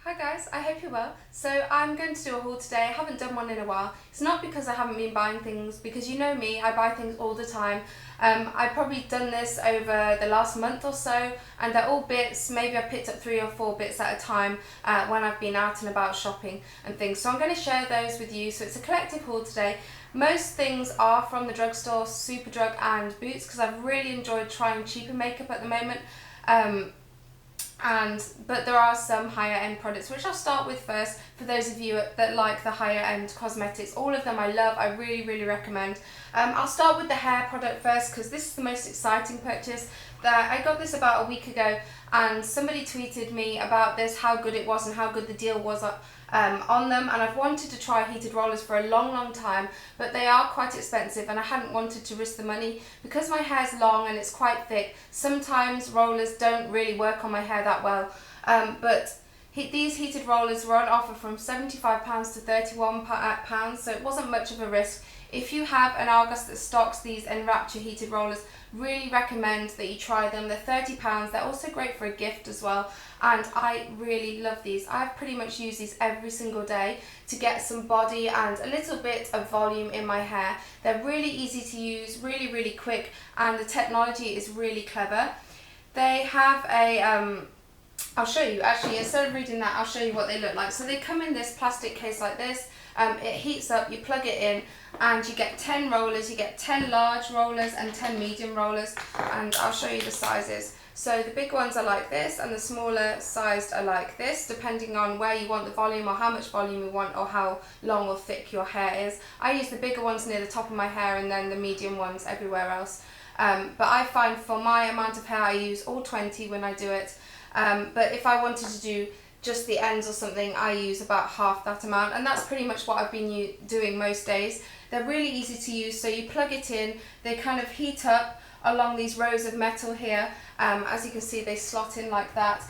Hi guys, I hope you're well. So I'm going to do a haul today. I haven't done one in a while. It's not because I haven't been buying things, because you know me, I buy things all the time. I've probably done this over the last month or so, and they're all bits. Maybe I've picked up 3 or 4 bits at a time when I've been out and about shopping and things. So I'm going to share those with you. So it's a collective haul today. Most things are from the drugstore, Superdrug and Boots, because I've really enjoyed trying cheaper makeup at the moment. But there are some higher end products which I'll start with first. For those of you that like the higher end cosmetics, all of them I love. I really recommend. I'll start with the hair product first because this is the most exciting purchase. That I got this about a week ago, and somebody tweeted me about this, how good it was and how good the deal was on them, and I've wanted to try heated rollers for a long time, but they are quite expensive and I hadn't wanted to risk the money. Because my hair's long and it's quite thick, sometimes rollers don't really work on my hair that well, but these heated rollers were on offer from £75 to £31, so it wasn't much of a risk. If you have an Argos that stocks these Enrapture heated rollers, really recommend that you try them. They're £30. They're also great for a gift as well, and I really love these. I've pretty much used these every single day to get some body and a little bit of volume in my hair. They're really easy to use, really quick, and the technology is really clever. They have a I'll show you, actually, instead of reading that, I'll show you what they look like. So they come in this plastic case like this. It heats up, you plug it in, and you get 10 rollers. You get 10 large rollers and 10 medium rollers, and I'll show you the sizes. So the big ones are like this, and the smaller sized are like this, depending on where you want the volume or how much volume you want or how long or thick your hair is. I use the bigger ones near the top of my hair and then the medium ones everywhere else. But I find for my amount of hair, I use all 20 when I do it. But if I wanted to do just the ends or something, I use about half that amount, and that's pretty much what I've been doing most days. They're really easy to use, so you plug it in, they kind of heat up along these rows of metal here. As you can see, they slot in like that.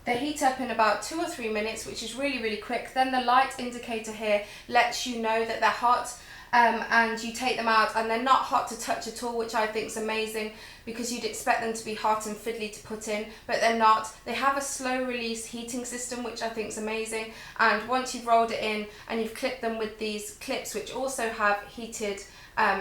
They heat up in about 2 or 3 minutes, which is really quick. Then the light indicator here lets you know that they're hot. And you take them out and they're not hot to touch at all, which I think is amazing, because you'd expect them to be hot and fiddly to put in, but they're not. They have a slow release heating system, which I think is amazing, and once you've rolled it in and you've clipped them with these clips, which also have heated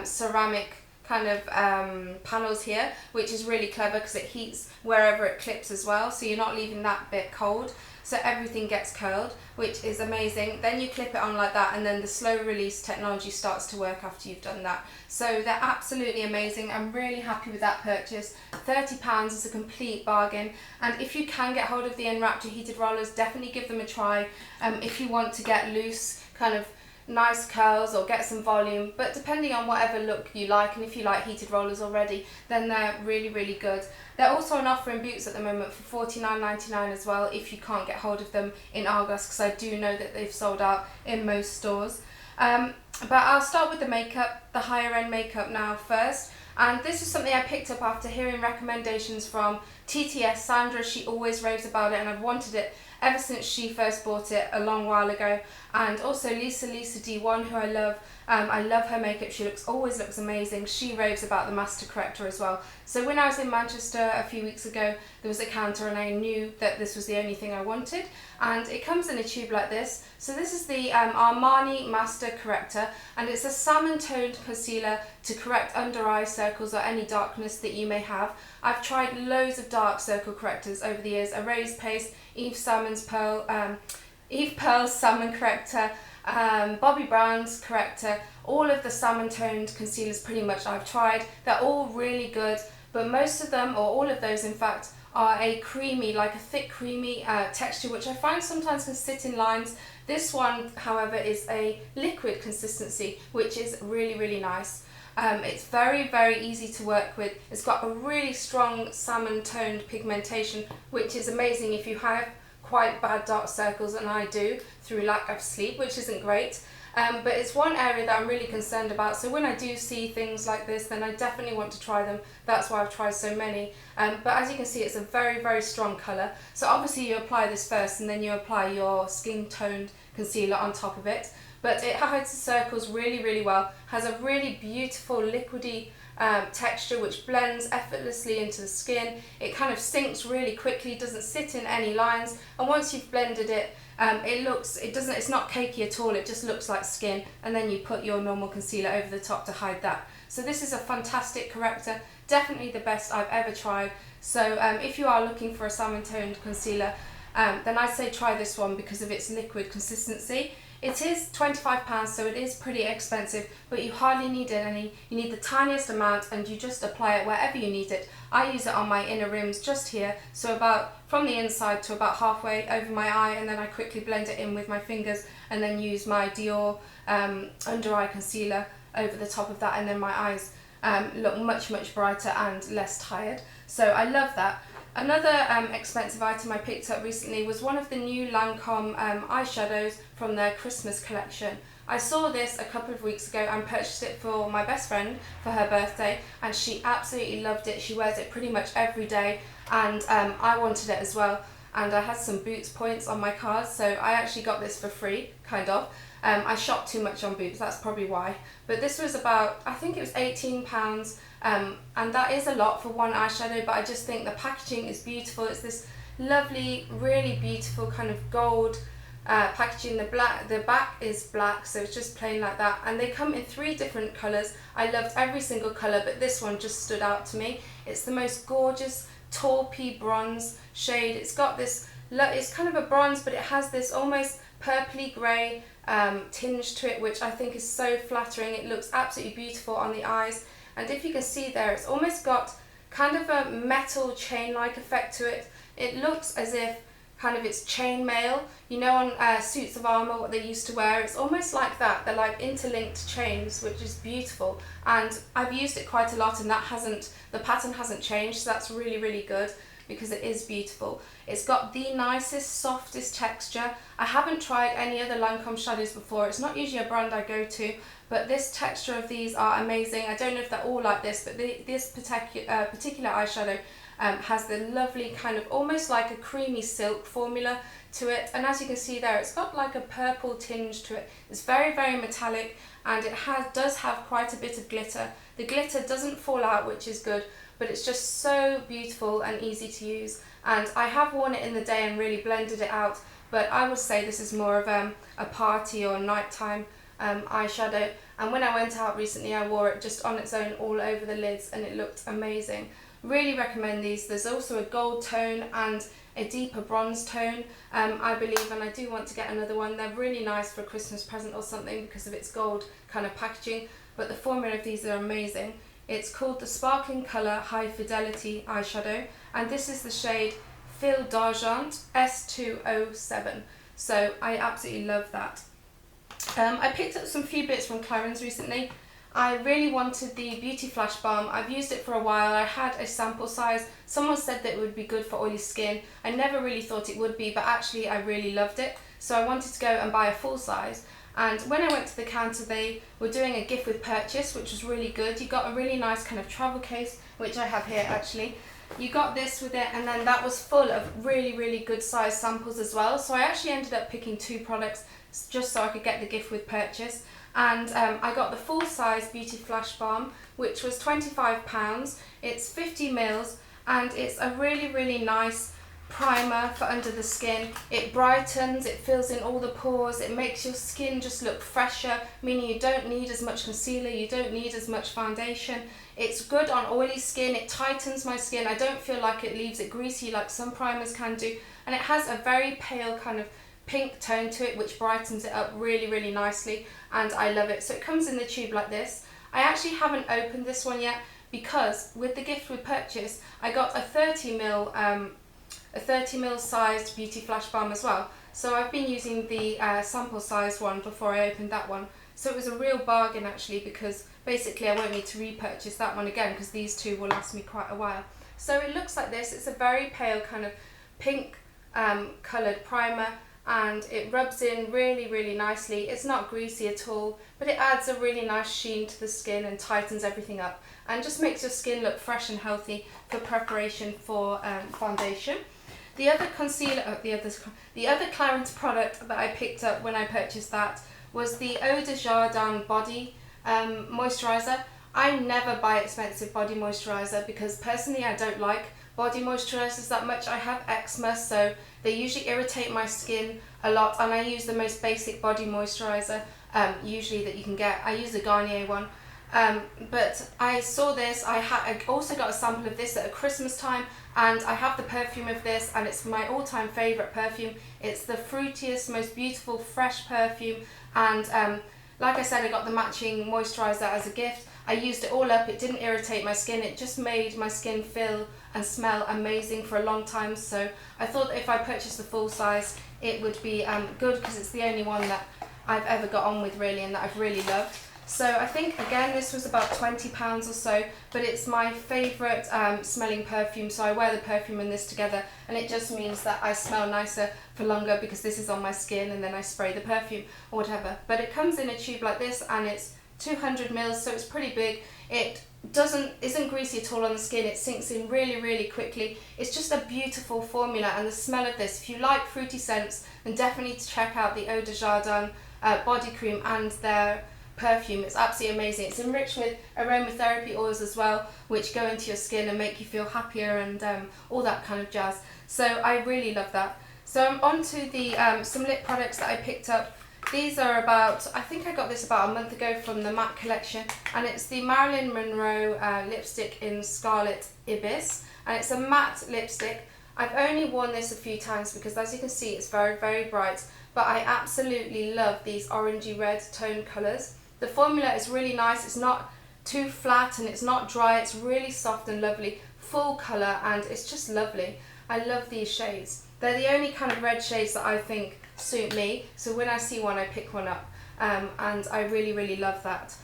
ceramic kind of panels here, which is really clever because it heats wherever it clips as well, so you're not leaving that bit cold. So everything gets curled, which is amazing. Then you clip it on like that, and then the slow release technology starts to work after you've done that. So they're absolutely amazing. I'm really happy with that purchase. £30 is a complete bargain, and if you can get hold of the Enrapture heated rollers, definitely give them a try. If you want to get loose, kind of nice curls or get some volume, but depending on whatever look you like, and if you like heated rollers already, then they're really good. They're also on offer in Boots at the moment for $49.99 as well, if you can't get hold of them in Argos, because I do know that they've sold out in most stores. But I'll start with the makeup, the higher end makeup now first. And this is something I picked up after hearing recommendations from TTS Sandra. She always raves about it, and I've wanted it ever since she first bought it a long while ago. And also Lisa D1, who I love. I love her makeup. She always looks amazing. She raves about the Master Corrector as well. So when I was in Manchester a few weeks ago, there was a counter and I knew that this was the only thing I wanted. And it comes in a tube like this. So this is the Armani Master Corrector, and it's a salmon toned concealer to correct under eye circles or any darkness that you may have. I've tried loads of dark circle correctors over the years. A Raised Paste, Eve Pearl's Salmon Corrector, Bobbi Brown's corrector, all of the salmon toned concealers pretty much I've tried. They're all really good, but most of them, or all of those in fact, are a creamy, like a thick creamy texture, which I find sometimes can sit in lines. This one, however, is a liquid consistency, which is really nice. It's very easy to work with. It's got a really strong salmon toned pigmentation, which is amazing if you have quite bad dark circles, and I do, through lack of sleep, which isn't great. But it's one area that I'm really concerned about, so when I do see things like this, then I definitely want to try them. That's why I've tried so many. But as you can see, it's a very strong colour. So obviously you apply this first, and then you apply your skin toned concealer on top of it. But it hides the circles really well, has a really beautiful liquidy texture which blends effortlessly into the skin. It kind of sinks really quickly, doesn't sit in any lines, and once you've blended it, it's not cakey at all, it just looks like skin, and then you put your normal concealer over the top to hide that. So this is a fantastic corrector, definitely the best I've ever tried. So if you are looking for a salmon toned concealer, then I'd say try this one because of its liquid consistency. It is £25, so it is pretty expensive, but you hardly need any. You need the tiniest amount and you just apply it wherever you need it. I use it on my inner rims just here, so about from the inside to about halfway over my eye, and then I quickly blend it in with my fingers and then use my Dior under eye concealer over the top of that, and then my eyes look much brighter and less tired. So I love that. Another expensive item I picked up recently was one of the new Lancome eyeshadows from their Christmas collection. I saw this a couple of weeks ago and purchased it for my best friend for her birthday, and she absolutely loved it. She wears it pretty much every day, and I wanted it as well, and I had some Boots points on my card, so I actually got this for free, kind of. I shopped too much on Boots, that's probably why. But this was about, I think it was £18, and that is a lot for one eyeshadow, but I just think the packaging is beautiful. It's this lovely, really beautiful kind of gold packaging. The back is black, so it's just plain like that, and they come in 3 different colours. I loved every single colour, but this one just stood out to me. It's the most gorgeous taupey bronze shade. It's got this, it's kind of a bronze, but it has this almost purpley grey tinge to it, which I think is so flattering. It looks absolutely beautiful on the eyes, and if you can see there, it's almost got kind of a metal chain-like effect to it. It looks as if kind of it's chainmail, you know, on suits of armour, what they used to wear. It's almost like that. They're like interlinked chains, which is beautiful, and I've used it quite a lot, and the pattern hasn't changed, so that's really good because it is beautiful. It's got the nicest, softest texture. I haven't tried any other Lancome shadows before. It's not usually a brand I go to, but this texture of these are amazing. I don't know if they're all like this, but this particular eyeshadow has the lovely kind of almost like a creamy silk formula to it, and as you can see there, it's got like a purple tinge to it. It's very metallic, and it does have quite a bit of glitter. The glitter doesn't fall out, which is good, but it's just so beautiful and easy to use, and I have worn it in the day and really blended it out, but I would say this is more of a party or nighttime eyeshadow, and when I went out recently I wore it just on its own all over the lids, and it looked amazing. Really recommend these. There's also a gold tone and a deeper bronze tone, I believe, and I do want to get another one. They're really nice for a Christmas present or something because of its gold kind of packaging, but the formula of these are amazing. It's called the Sparkling Colour High Fidelity Eyeshadow, and this is the shade Fil d'Argent S207, so I absolutely love that. I picked up some few bits from Clarins recently. I really wanted the Beauty Flash Balm. I've used it for a while. I had a sample size. Someone said that it would be good for oily skin. I never really thought it would be, but actually I really loved it. So I wanted to go and buy a full size. And when I went to the counter, they were doing a gift with purchase, which was really good. You got a really nice kind of travel case, which I have here actually. You got this with it, and then that was full of really good size samples as well. So I actually ended up picking 2 products just so I could get the gift with purchase. And I got the full size Beauty Flash Balm, which was £25. It's 50 mils, and it's a really nice primer for under the skin. It brightens, it fills in all the pores, it makes your skin just look fresher, meaning you don't need as much concealer, you don't need as much foundation. It's good on oily skin, it tightens my skin. I don't feel like it leaves it greasy like some primers can do, and it has a very pale kind of pink tone to it, which brightens it up really nicely, and I love it. So it comes in the tube like this. I actually haven't opened this one yet because with the gift with purchase I got a 30 ml sized Beauty Flash Balm as well, so I've been using the sample size one before I opened that one. So it was a real bargain actually, because basically I won't need to repurchase that one again because these 2 will last me quite a while. So it looks like this. It's a very pale kind of pink coloured primer, and it rubs in really nicely. It's not greasy at all, but it adds a really nice sheen to the skin and tightens everything up and just makes your skin look fresh and healthy for preparation for foundation. The other concealer, the other Clarins product that I picked up when I purchased that was the Eau de Jardin Body Moisturiser. I never buy expensive body moisturiser because personally I don't like body moisturisers that much. I have eczema, so they usually irritate my skin a lot, and I use the most basic body moisturiser usually that you can get. I use the Garnier one. But I saw this, I also got a sample of this at a Christmas time, and I have the perfume of this, and it's my all-time favourite perfume. It's the fruitiest, most beautiful, fresh perfume, and like I said, I got the matching moisturiser as a gift. I used it all up, it didn't irritate my skin, it just made my skin feel and smell amazing for a long time. So I thought that if I purchased the full size, it would be good, because it's the only one that I've ever got on with really, and that I've really loved. So I think, again, this was about £20 or so, but it's my favourite smelling perfume, so I wear the perfume and this together, and it just means that I smell nicer for longer because this is on my skin, and then I spray the perfume or whatever. But it comes in a tube like this, and it's 200 mils, so it's pretty big. It isn't greasy at all on the skin, it sinks in really, really quickly. It's just a beautiful formula, and the smell of this, if you like fruity scents, then definitely check out the Eau de Jardin body cream and their perfume. It's absolutely amazing. It's enriched with aromatherapy oils as well, which go into your skin and make you feel happier and all that kind of jazz. So I really love that. So I'm on to the some lip products that I picked up. These are about, I think I got this about a month ago from the MAC collection, and it's the Marilyn Monroe lipstick in Scarlet Ibis, and it's a matte lipstick. I've only worn this a few times because, as you can see, it's very, very bright, but I absolutely love these orangey red tone colours. The formula is really nice, it's not too flat and it's not dry, it's really soft and lovely, full colour, and it's just lovely. I love these shades. They're the only kind of red shades that I think suit me, so when I see one I pick one up, and I really, really love that.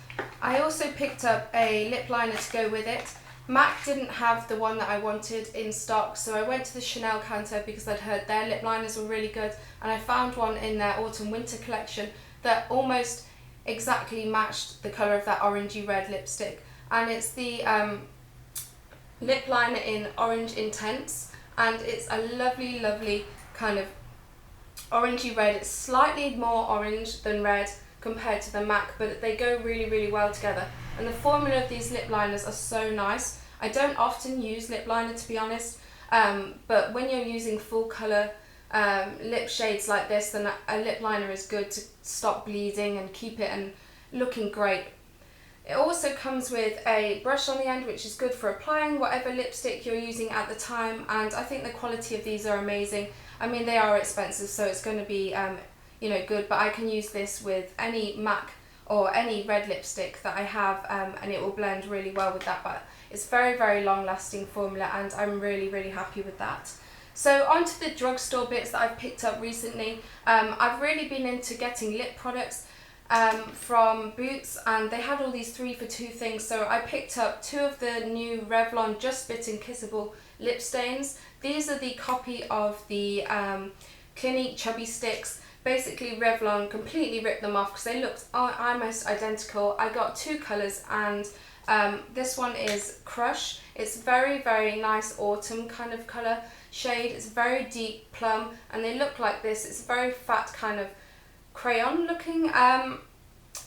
I also picked up a lip liner to go with it. MAC didn't have the one that I wanted in stock, so I went to the Chanel counter because I'd heard their lip liners were really good, and I found one in their autumn winter collection that almost exactly matched the colour of that orangey red lipstick, and it's the lip liner in Orange Intense, and it's a lovely, lovely kind of orangey red. It's slightly more orange than red compared to the MAC, but they go really, really well together, and the formula of these lip liners are so nice. I don't often use lip liner, to be honest, but when you're using full colour lip shades like this, then a lip liner is good to stop bleeding and keep it and looking great. It also comes with a brush on the end, which is good for applying whatever lipstick you're using at the time, and I think the quality of these are amazing. I mean, they are expensive, so it's going to be you know, good, but I can use this with any MAC or any red lipstick that I have, and it will blend really well with that. But it's very, very long lasting formula, and I'm really, really happy with that. So on to the drugstore bits that I've picked up recently. I've really been into getting lip products from Boots, and they had all these 3 for 2 things, so I picked up 2 of the new Revlon Just Bitten Kissable lip stains. These are the copy of the Clinique Chubby Sticks. Basically Revlon completely ripped them off because they looked almost identical. I got 2 colours, and this one is Crush. It's very, very nice autumn kind of colour shade. It's very deep plum, and they look like this. It's a very fat kind of crayon looking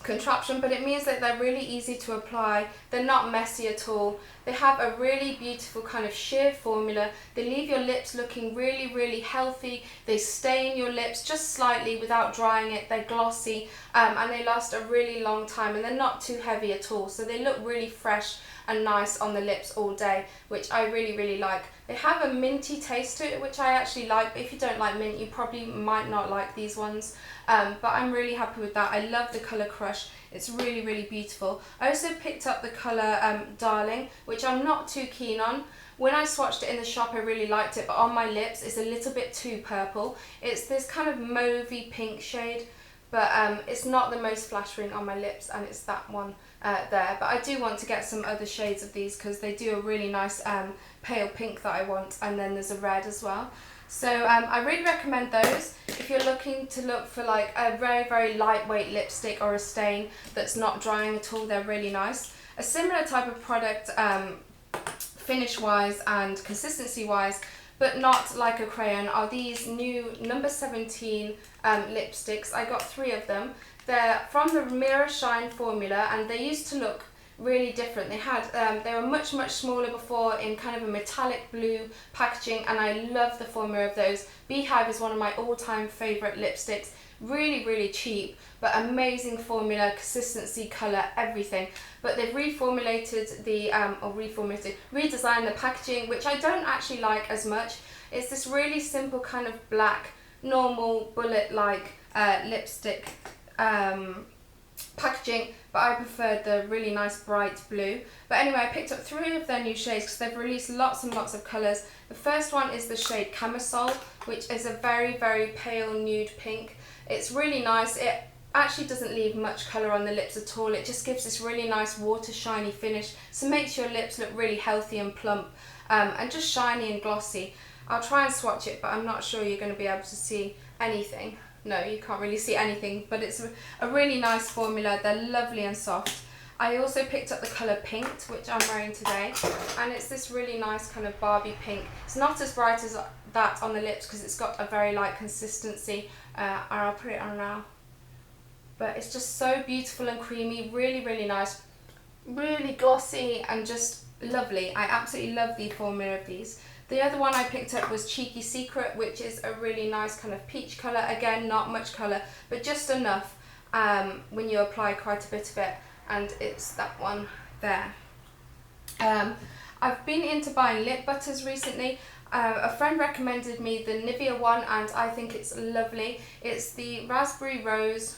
contraption, but it means that they're really easy to apply. They're not messy at all. They have a really beautiful kind of sheer formula. They leave your lips looking really, really healthy. They stain your lips just slightly without drying it. They're glossy, and they last a really long time, and they're not too heavy at all, so they look really fresh and nice on the lips all day, which I really, really like. They have a minty taste to it, which I actually like, but if you don't like mint, you probably might not like these ones. But I'm really happy with that. I love the colour Crush. It's really, really beautiful. I also picked up the colour Darling, which I'm not too keen on. When I swatched it in the shop, I really liked it, but on my lips, it's a little bit too purple. It's this kind of mauvey pink shade, but it's not the most flattering on my lips, and it's that one there. But I do want to get some other shades of these because they do a really nice pale pink that I want, and then there's a red as well. So I really recommend those if you're looking to look for like a very, very lightweight lipstick or a stain that's not drying at all. They're really nice. A similar type of product finish wise and consistency wise, but not like a crayon, are these new number 17 lipsticks. I got 3 of them. They're from the Mirror Shine formula, and they used to look really different. They were much smaller before in kind of a metallic blue packaging, and I love the formula of those. Beehive is one of my all-time favourite lipsticks. Really cheap, but amazing formula, consistency, colour, everything. But they've redesigned the packaging, which I don't actually like as much. It's this really simple kind of black, normal bullet-like lipstick packaging, but I preferred the really nice bright blue. But anyway, I picked up 3 of their new shades because they've released lots and lots of colours. The first one is the shade Camisole, which is a very pale nude pink. It's really nice. It actually doesn't leave much colour on the lips at all. It just gives this really nice water shiny finish, so makes your lips look really healthy and plump, and just shiny and glossy. I'll try and swatch it, but I'm not sure you're going to be able to see anything. No, you can't really see anything, but it's a really nice formula. They're lovely and soft. I also picked up the colour Pinked, which I'm wearing today, and it's this really nice kind of Barbie pink. It's not as bright as that on the lips because it's got a very light consistency, and I'll put it on now. But it's just so beautiful and creamy, really nice, really glossy and just lovely. I absolutely love the formula of these. The other one I picked up was Cheeky Secret, which is a really nice kind of peach colour. Again, not much colour, but just enough when you apply quite a bit of it, and it's that one there. I've been into buying lip butters recently. A friend recommended me the Nivea one, and I think it's lovely. It's the Raspberry Rose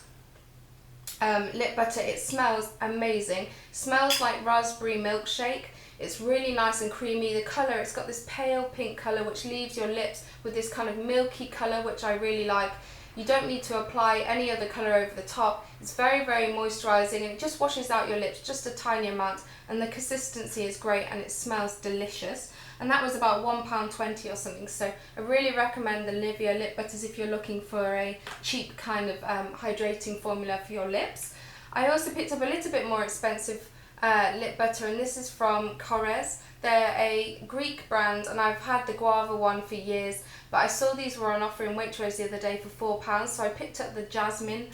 lip butter. It smells amazing. Smells like raspberry milkshake. It's really nice and creamy. The colour, it's got this pale pink colour which leaves your lips with this kind of milky colour, which I really like. You don't need to apply any other colour over the top. It's very moisturising, and it just washes out your lips just a tiny amount, and the consistency is great and it smells delicious. And that was about £1.20 or something, so I really recommend the Nivea lip butters if you're looking for a cheap kind of hydrating formula for your lips. I also picked up a little bit more expensive lip butter, and this is from Korres. They're a Greek brand, and I've had the guava one for years, but I saw these were on offer in Waitrose the other day for £4, so I picked up the jasmine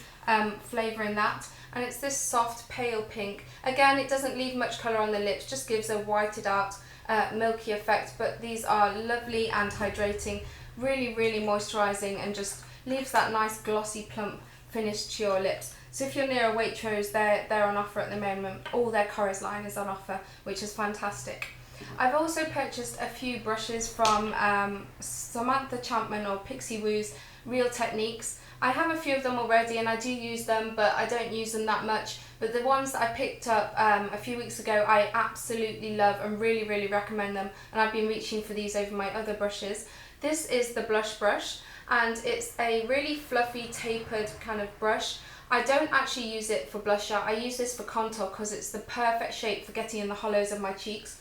flavour in that, and it's this soft pale pink. Again, it doesn't leave much colour on the lips, just gives a whited out milky effect, but these are lovely and hydrating, really moisturising, and just leaves that nice glossy plump finish to your lips. So if you're near a Waitrose, they're on offer at the moment. All their Korres line is on offer, which is fantastic. I've also purchased a few brushes from Samantha Champman or Pixie Woo's Real Techniques. I have a few of them already and I do use them, but I don't use them that much. But the ones that I picked up a few weeks ago, I absolutely love and really recommend them. And I've been reaching for these over my other brushes. This is the blush brush, and it's a really fluffy, tapered kind of brush. I don't actually use it for blusher. I use this for contour because it's the perfect shape for getting in the hollows of my cheeks.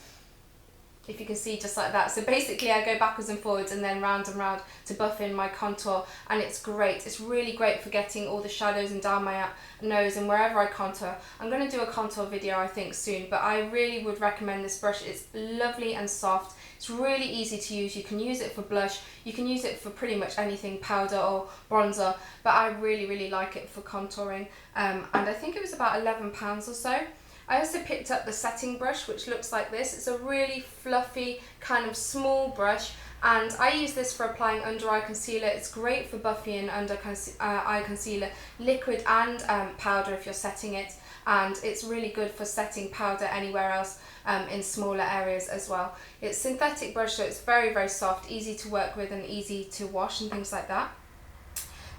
If you can see, just like that. So basically I go backwards and forwards and then round and round to buff in my contour, and it's great. It's really great for getting all the shadows and down my nose and wherever I contour. I'm going to do a contour video I think soon, but I really would recommend this brush. It's lovely and soft. It's really easy to use. You can use it for blush, you can use it for pretty much anything, powder or bronzer, but I really like it for contouring, and I think it was about £11 or so. I also picked up the setting brush, which looks like this. It's a really fluffy, kind of small brush, and I use this for applying under eye concealer. It's great for buffing under eye concealer, liquid and powder if you're setting it, and it's really good for setting powder anywhere else in smaller areas as well. It's synthetic brush, so it's very soft, easy to work with and easy to wash and things like that.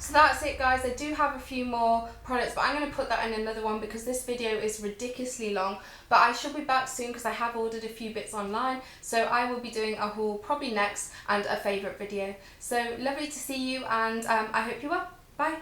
So that's it guys. I do have a few more products, but I'm going to put that in another one because this video is ridiculously long. But I shall be back soon because I have ordered a few bits online, so I will be doing a haul probably next and a favourite video. So lovely to see you, and I hope you will. Bye.